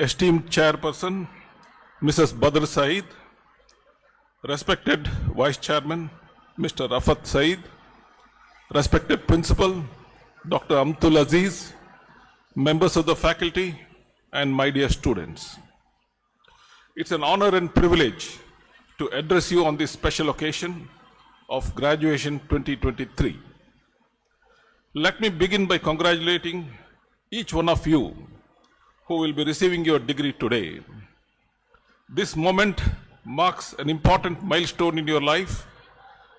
esteemed Chairperson, Mrs. Badr Said, respected Vice Chairman, Mr. Rafat Said, respected Principal, Dr. Amtul Aziz, members of the faculty, and my dear students. It's an honor and privilege to address you on this special occasion of graduation 2023. Let me begin by congratulating each one of you who will be receiving your degree today. This moment marks an important milestone in your life,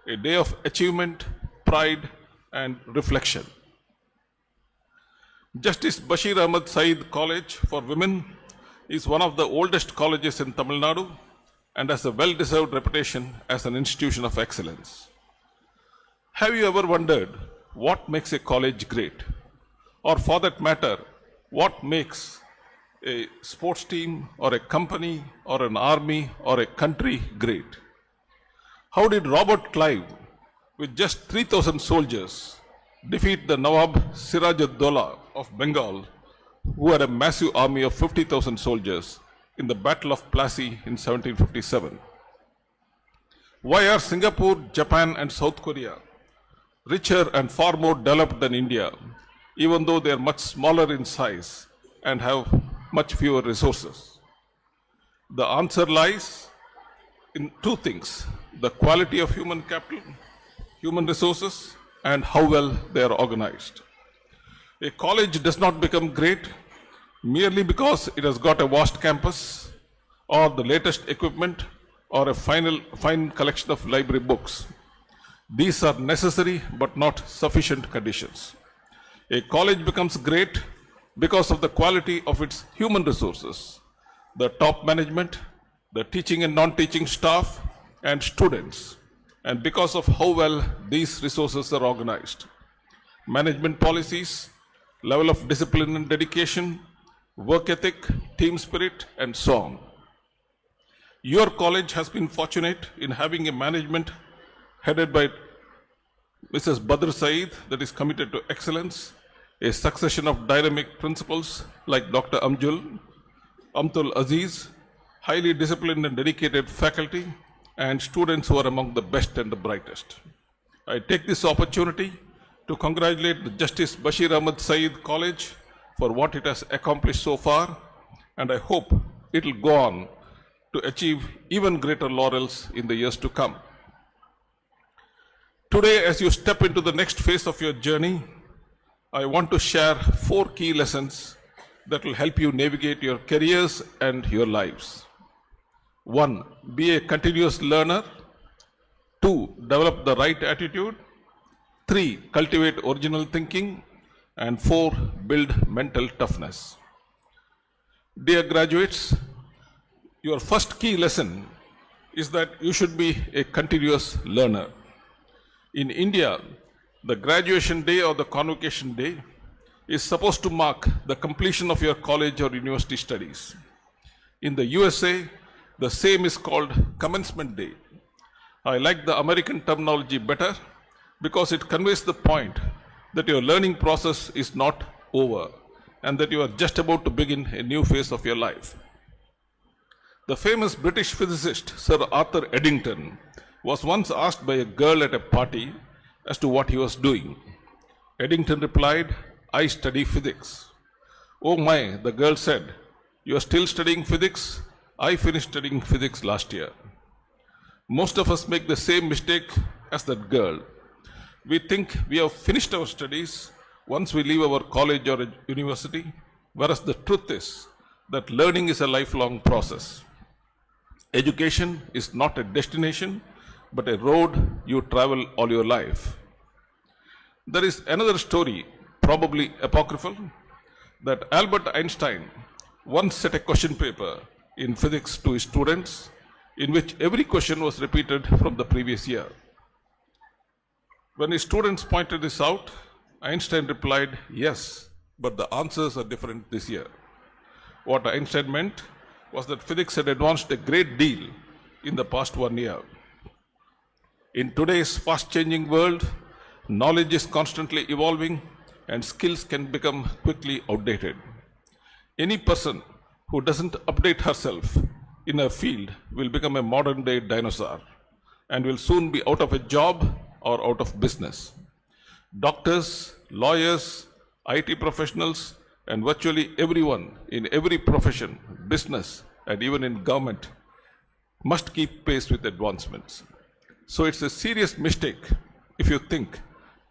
a day of achievement, pride, and reflection. Justice Bashir Ahmad Said College for Women is one of the oldest colleges in Tamil Nadu and has a well-deserved reputation as an institution of excellence. Have you ever wondered what makes a college great? Or for that matter, what makes a sports team or a company or an army or a country great? How did Robert Clive, with just 3,000 soldiers, defeat the Nawab Siraj-ud-Dowla of Bengal, who had a massive army of 50,000 soldiers in the Battle of Plassey in 1757? Why are Singapore, Japan, and South Korea richer and far more developed than India, even though they are much smaller in size and have much fewer resources? The answer lies in two things: the quality of human capital, human resources, and how well they are organized. A college does not become great merely because it has got a vast campus or the latest equipment or a fine collection of library books. These are necessary but not sufficient conditions. A college becomes great because of the quality of its human resources, the top management, the teaching and non-teaching staff, and students, and because of how well these resources are organized. Management policies, level of discipline and dedication, work ethic, team spirit, and so on. Your college has been fortunate in having a management headed by Mrs. Badr Said that is committed to excellence, a succession of dynamic principals like Dr. Amtul Aziz, highly disciplined and dedicated faculty, and students who are among the best and the brightest. I take this opportunity to congratulate the Justice Bashir Ahmad Said College for what it has accomplished so far, and I hope it will go on to achieve even greater laurels in the years to come. Today, as you step into the next phase of your journey, I want to share 4 key lessons that will help you navigate your careers and your lives. 1. Be a continuous learner. 2. Develop the right attitude. 3. Cultivate original thinking. And 4. Build mental toughness. Dear graduates, your first key lesson is that you should be a continuous learner. In India, the graduation day or the convocation day is supposed to mark the completion of your college or university studies. In the USA, the same is called commencement day. I like the American terminology better because it conveys the point that your learning process is not over and that you are just about to begin a new phase of your life. The famous British physicist Sir Arthur Eddington was once asked by a girl at a party as to what he was doing. Eddington replied, "I study physics." "Oh my," the girl said, "you are still studying physics? I finished studying physics last year." Most of us make the same mistake as that girl. We think we have finished our studies once we leave our college or university, whereas the truth is that learning is a lifelong process. Education is not a destination, but a road you travel all your life. There is another story, probably apocryphal, that Albert Einstein once set a question paper in physics to his students in which every question was repeated from the previous year. When his students pointed this out, Einstein replied, "Yes, but the answers are different this year." What Einstein meant was that physics had advanced a great deal in the past 1 year. In today's fast-changing world, knowledge is constantly evolving and skills can become quickly outdated. Any person who doesn't update herself in a field will become a modern day dinosaur and will soon be out of a job or out of business. Doctors, lawyers, IT professionals, and virtually everyone in every profession, business, and even in government must keep pace with advancements. So it's a serious mistake if you think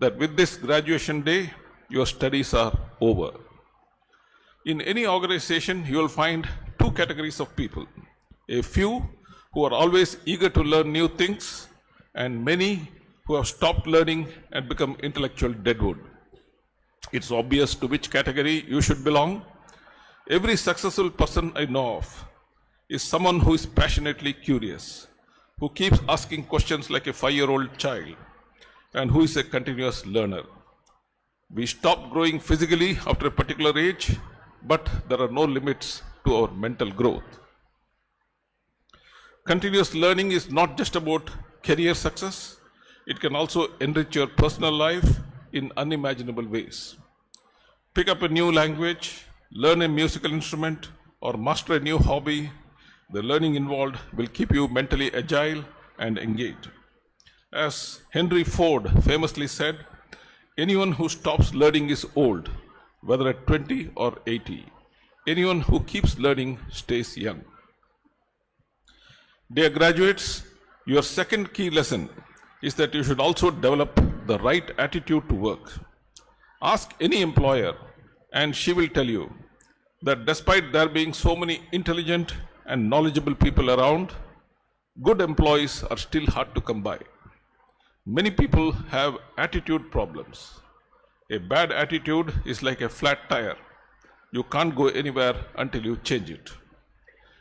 that with this graduation day, your studies are over. In any organization, you will find two categories of people. A few who are always eager to learn new things, and many who have stopped learning and become intellectual deadwood. It's obvious to which category you should belong. Every successful person I know of is someone who is passionately curious, who keeps asking questions like a 5-year-old child, and who is a continuous learner. We stop growing physically after a particular age, but there are no limits to our mental growth. Continuous learning is not just about career success. It can also enrich your personal life in unimaginable ways. Pick up a new language, learn a musical instrument, or master a new hobby. The learning involved will keep you mentally agile and engaged. As Henry Ford famously said, anyone who stops learning is old, whether at 20 or 80. Anyone who keeps learning stays young. Dear graduates, your second key lesson is that you should also develop the right attitude to work. Ask any employer, and she will tell you that despite there being so many intelligent and knowledgeable people around, good employees are still hard to come by. Many people have attitude problems. A bad attitude is like a flat tire. You can't go anywhere until you change it.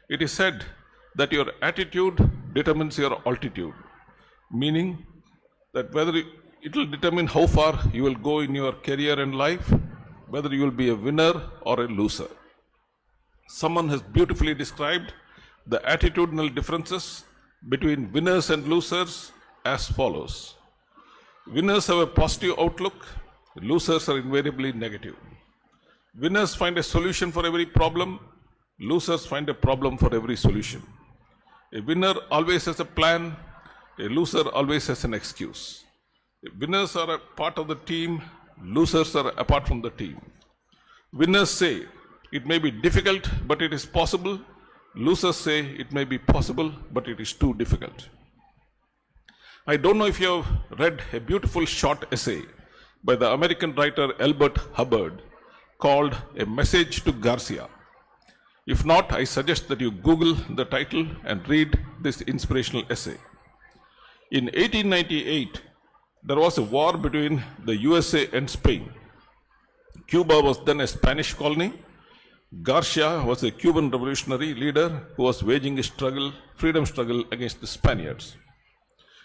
It is said that your attitude determines your altitude, meaning that it will determine how far you will go in your career and life, whether you will be a winner or a loser. Someone has beautifully described the attitudinal differences between winners and losers as follows. Winners have a positive outlook, losers are invariably negative. Winners find a solution for every problem, losers find a problem for every solution. A winner always has a plan, a loser always has an excuse. Winners are a part of the team, losers are apart from the team. Winners say, it may be difficult, but it is possible. Losers say, it may be possible, but it is too difficult. I don't know if you have read a beautiful short essay by the American writer Albert Hubbard called A Message to Garcia. If not, I suggest that you Google the title and read this inspirational essay. In 1898, there was a war between the USA and Spain. Cuba was then a Spanish colony. Garcia was a Cuban revolutionary leader who was waging a freedom struggle against the Spaniards.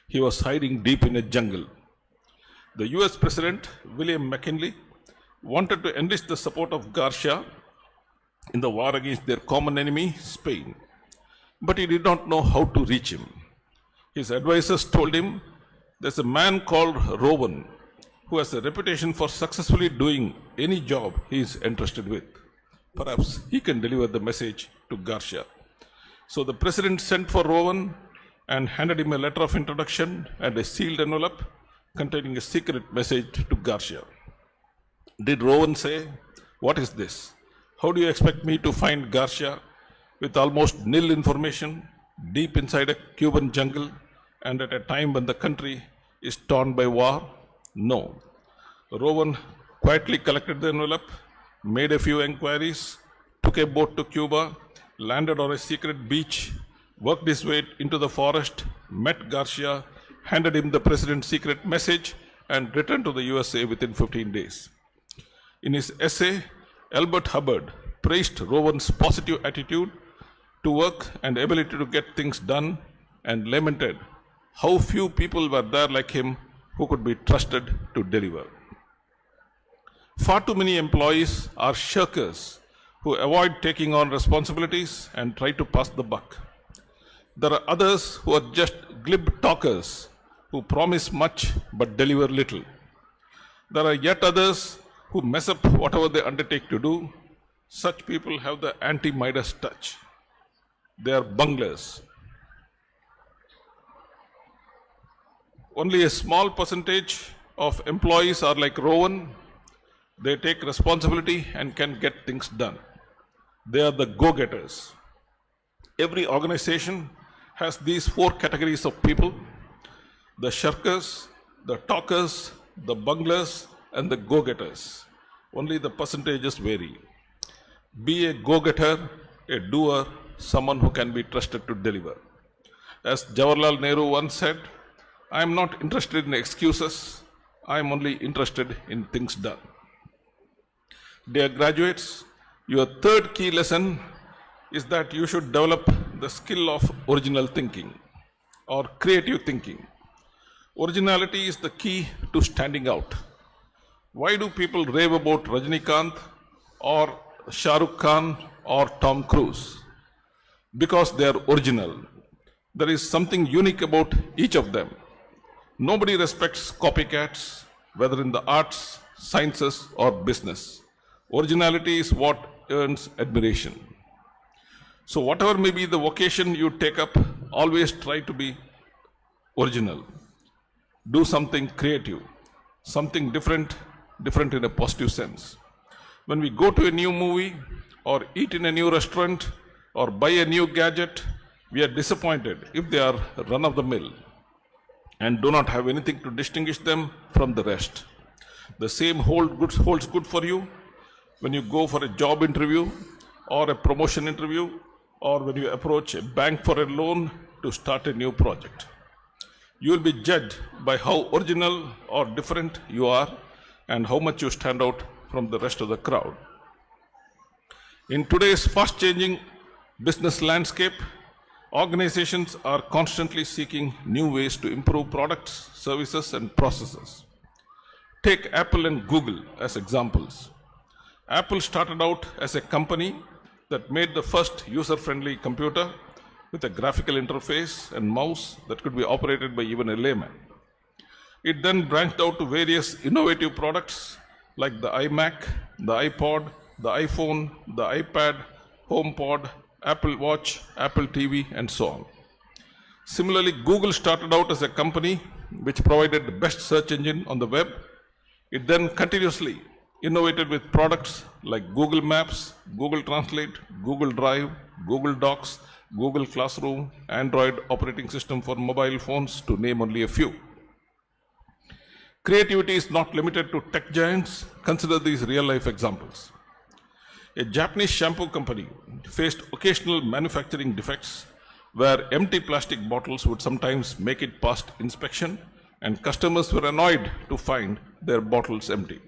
He was hiding deep in a jungle. The US President, William McKinley, wanted to enlist the support of Garcia in the war against their common enemy, Spain. But he did not know how to reach him. His advisors told him, there's a man called Rowan who has a reputation for successfully doing any job he is interested with. Perhaps he can deliver the message to Garcia. So the president sent for Rowan and handed him a letter of introduction and a sealed envelope containing a secret message to Garcia. Did Rowan say, what is this? How do you expect me to find Garcia with almost nil information, deep inside a Cuban jungle, and at a time when the country is torn by war? No. Rowan quietly collected the envelope, made a few inquiries, took a boat to Cuba, landed on a secret beach, worked his way into the forest, met Garcia, handed him the president's secret message, and returned to the USA within 15 days. In his essay, Albert Hubbard praised Rowan's positive attitude to work and ability to get things done, and lamented how few people were there like him who could be trusted to deliver. Far too many employees are shirkers who avoid taking on responsibilities and try to pass the buck. There are others who are just glib talkers who promise much but deliver little. There are yet others who mess up whatever they undertake to do. Such people have the anti-Midas touch. They are bunglers. Only a small percentage of employees are like Rowan. They take responsibility and can get things done. They are the go-getters. Every organization has these 4 categories of people: the shirkers, the talkers, the bunglers, and the go-getters. Only the percentages vary. Be a go-getter, a doer, someone who can be trusted to deliver. As Jawaharlal Nehru once said, I am not interested in excuses, I am only interested in things done. Dear graduates, your third key lesson is that you should develop the skill of original thinking or creative thinking. Originality is the key to standing out. Why do people rave about Rajinikanth or Shah Rukh Khan or Tom Cruise? Because they are original. There is something unique about each of them. Nobody respects copycats, whether in the arts, sciences, or business. Originality is what earns admiration. So whatever may be the vocation you take up, always try to be original. Do something creative, something different in a positive sense. When we go to a new movie, or eat in a new restaurant, or buy a new gadget, we are disappointed if they are run of the mill and do not have anything to distinguish them from the rest. The same holds good for you when you go for a job interview or a promotion interview, or when you approach a bank for a loan to start a new project. You will be judged by how original or different you are and how much you stand out from the rest of the crowd. In today's fast-changing business landscape, organizations are constantly seeking new ways to improve products, services, and processes. Take Apple and Google as examples. Apple started out as a company that made the first user-friendly computer with a graphical interface and mouse that could be operated by even a layman. It then branched out to various innovative products like the iMac, the iPod, the iPhone, the iPad, HomePod, Apple Watch, Apple TV, and so on. Similarly, Google started out as a company which provided the best search engine on the web. It then continuously innovated with products like Google Maps, Google Translate, Google Drive, Google Docs, Google Classroom, Android operating system for mobile phones, to name only a few. Creativity is not limited to tech giants. Consider these real-life examples. A Japanese shampoo company faced occasional manufacturing defects where empty plastic bottles would sometimes make it past inspection, and customers were annoyed to find their bottles empty.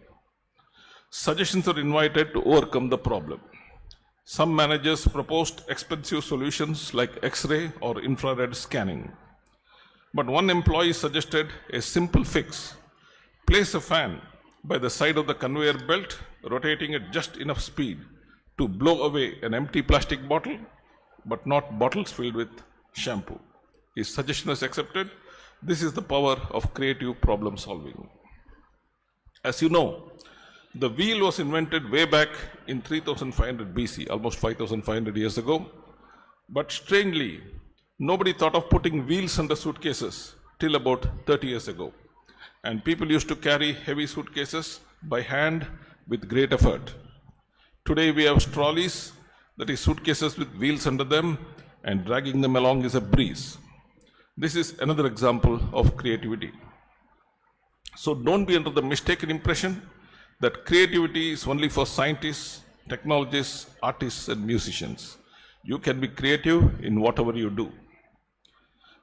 Suggestions are invited to overcome the problem. Some managers proposed expensive solutions like X-ray or infrared scanning. But one employee suggested a simple fix. Place a fan by the side of the conveyor belt, rotating at just enough speed to blow away an empty plastic bottle, but not bottles filled with shampoo. His suggestion was accepted. This is the power of creative problem solving. As you know, the wheel was invented way back in 3500 BC, almost 5500 years ago. But strangely, nobody thought of putting wheels under suitcases till about 30 years ago. And people used to carry heavy suitcases by hand with great effort. Today we have trolleys, that is suitcases with wheels under them, and dragging them along is a breeze. This is another example of creativity. So don't be under the mistaken impression that creativity is only for scientists, technologists, artists, and musicians. You can be creative in whatever you do.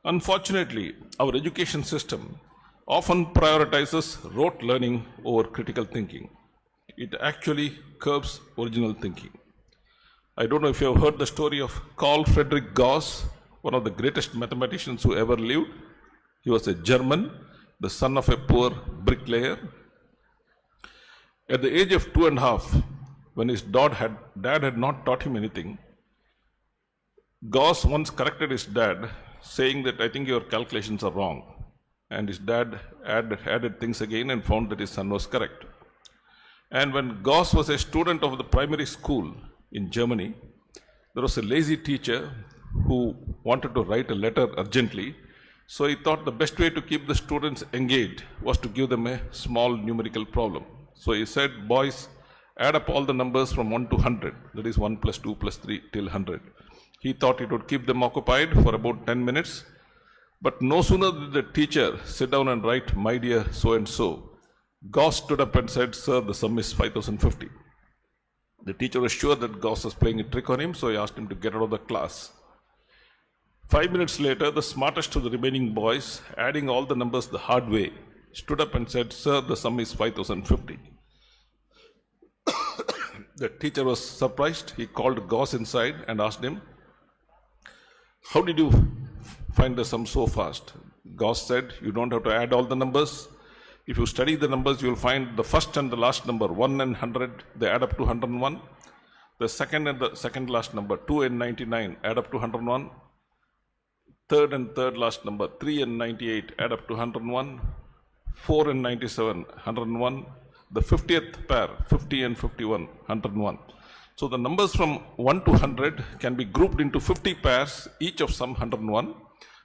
Unfortunately, our education system often prioritizes rote learning over critical thinking. It actually curbs original thinking. I don't know if you have heard the story of Carl Friedrich Gauss, one of the greatest mathematicians who ever lived. He was a German, the son of a poor bricklayer. At the age of 2.5, when his dad had not taught him anything, Gauss once corrected his dad, saying that, I think your calculations are wrong. And his dad added things again and found that his son was correct. And when Gauss was a student of the primary school, in Germany. There was a lazy teacher who wanted to write a letter urgently. So he thought the best way to keep the students engaged was to give them a small numerical problem. So he said, boys, add up all the numbers from 1 to 100. That is 1 plus 2 plus 3 till 100. He thought it would keep them occupied for about 10 minutes. But no sooner did the teacher sit down and write, my dear so-and-so, Gauss stood up and said, sir, the sum is 5050. The teacher was sure that Gauss was playing a trick on him, so he asked him to get out of the class. 5 minutes later, the smartest of the remaining boys, adding all the numbers the hard way, stood up and said, sir, the sum is 5050. The teacher was surprised. He called Gauss inside and asked him, how did you find the sum so fast? Gauss said, you don't have to add all the numbers. If you study the numbers, you will find the first and the last number, 1 and 100, they add up to 101. The second and the second last number, 2 and 99, add up to 101. Third and third last number, 3 and 98, add up to 101. 4 and 97, 101. The 50th pair, 50 and 51, 101. So the numbers from 1 to 100 can be grouped into 50 pairs, each of sum 101.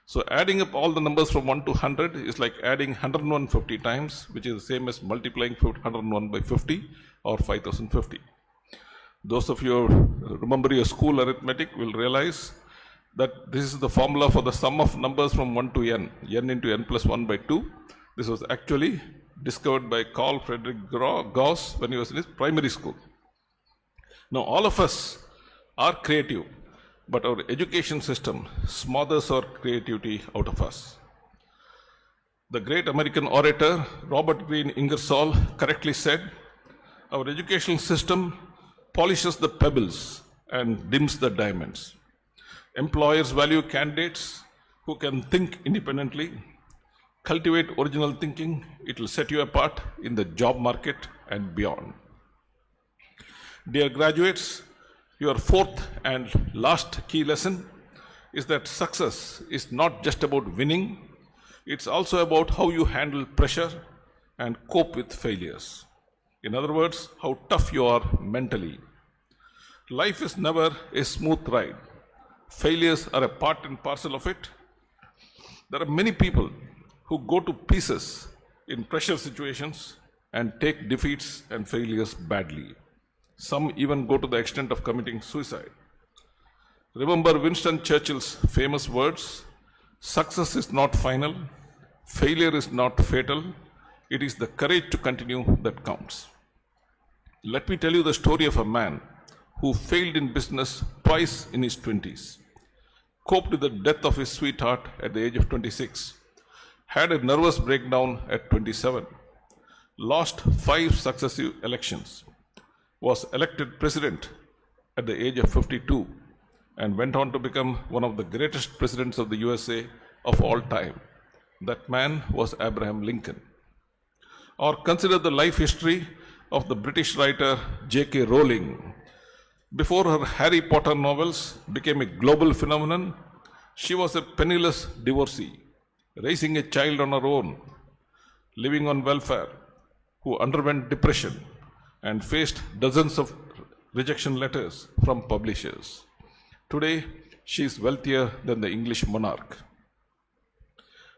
So adding up all the numbers from 1 to 100 is like adding 101 50 times, which is the same as multiplying 101 by 50 or 5050. Those of you who remember your school arithmetic will realize that this is the formula for the sum of numbers from 1 to n into n plus 1 by 2. This was actually discovered by Carl Friedrich Gauss when he was in his primary school. Now all of us are creative, but our education system smothers our creativity out of us. The great American orator Robert Greene Ingersoll correctly said, our educational system polishes the pebbles and dims the diamonds. Employers value candidates who can think independently, cultivate original thinking. It will set you apart in the job market and beyond. Dear graduates, your fourth and last key lesson is that success is not just about winning, it's also about how you handle pressure and cope with failures. In other words, how tough you are mentally. Life is never a smooth ride. Failures are a part and parcel of it. There are many people who go to pieces in pressure situations and take defeats and failures badly. Some even go to the extent of committing suicide. Remember Winston Churchill's famous words, success is not final, failure is not fatal, it is the courage to continue that counts. Let me tell you the story of a man who failed in business twice in his 20s, coped with the death of his sweetheart at the age of 26, had a nervous breakdown at 27, lost 5 successive elections, was elected president at the age of 52, and went on to become one of the greatest presidents of the USA of all time. That man was Abraham Lincoln. Or consider the life history of the British writer J.K. Rowling. Before her Harry Potter novels became a global phenomenon, she was a penniless divorcee, raising a child on her own, living on welfare, who underwent depression and faced dozens of rejection letters from publishers. Today, she is wealthier than the English monarch.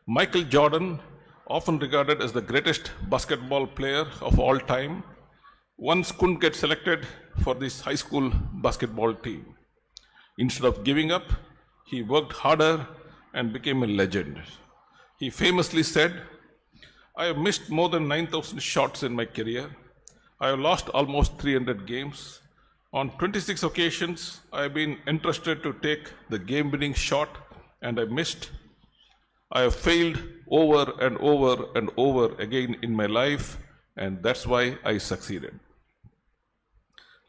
Michael Jordan, often regarded as the greatest basketball player of all time, once couldn't get selected for this high school basketball team. Instead of giving up, he worked harder and became a legend. He famously said, I have missed more than 9,000 shots in my career. I have lost almost 300 games. On 26 occasions, I have been entrusted to take the game-winning shot and I missed. I have failed over and over and over again in my life, and that's why I succeeded.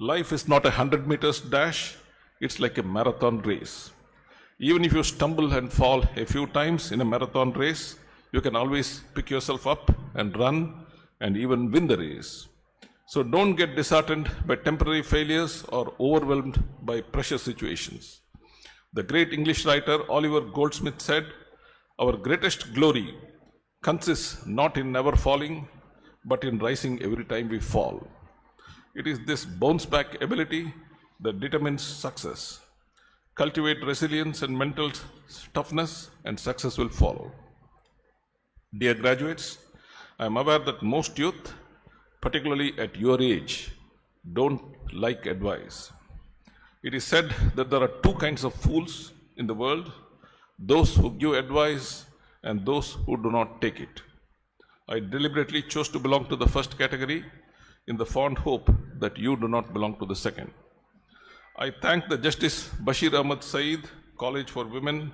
Life is not a 100 meters dash, it's like a marathon race. Even if you stumble and fall a few times in a marathon race, you can always pick yourself up and run and even win the race. So don't get disheartened by temporary failures or overwhelmed by pressure situations. The great English writer Oliver Goldsmith said, our greatest glory consists not in never falling, but in rising every time we fall. It is this bounce back ability that determines success. Cultivate resilience and mental toughness, and success will follow. Dear graduates, I am aware that most youth, particularly at your age, don't like advice. It is said that there are two kinds of fools in the world: those who give advice and those who do not take it. I deliberately chose to belong to the first category in the fond hope that you do not belong to the second. I thank the Justice Bashir Ahmad Saeed College for Women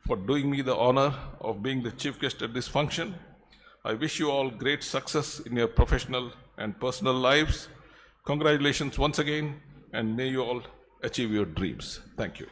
for doing me the honor of being the chief guest at this function. I wish you all great success in your professional and personal lives. Congratulations once again, and may you all achieve your dreams. Thank you.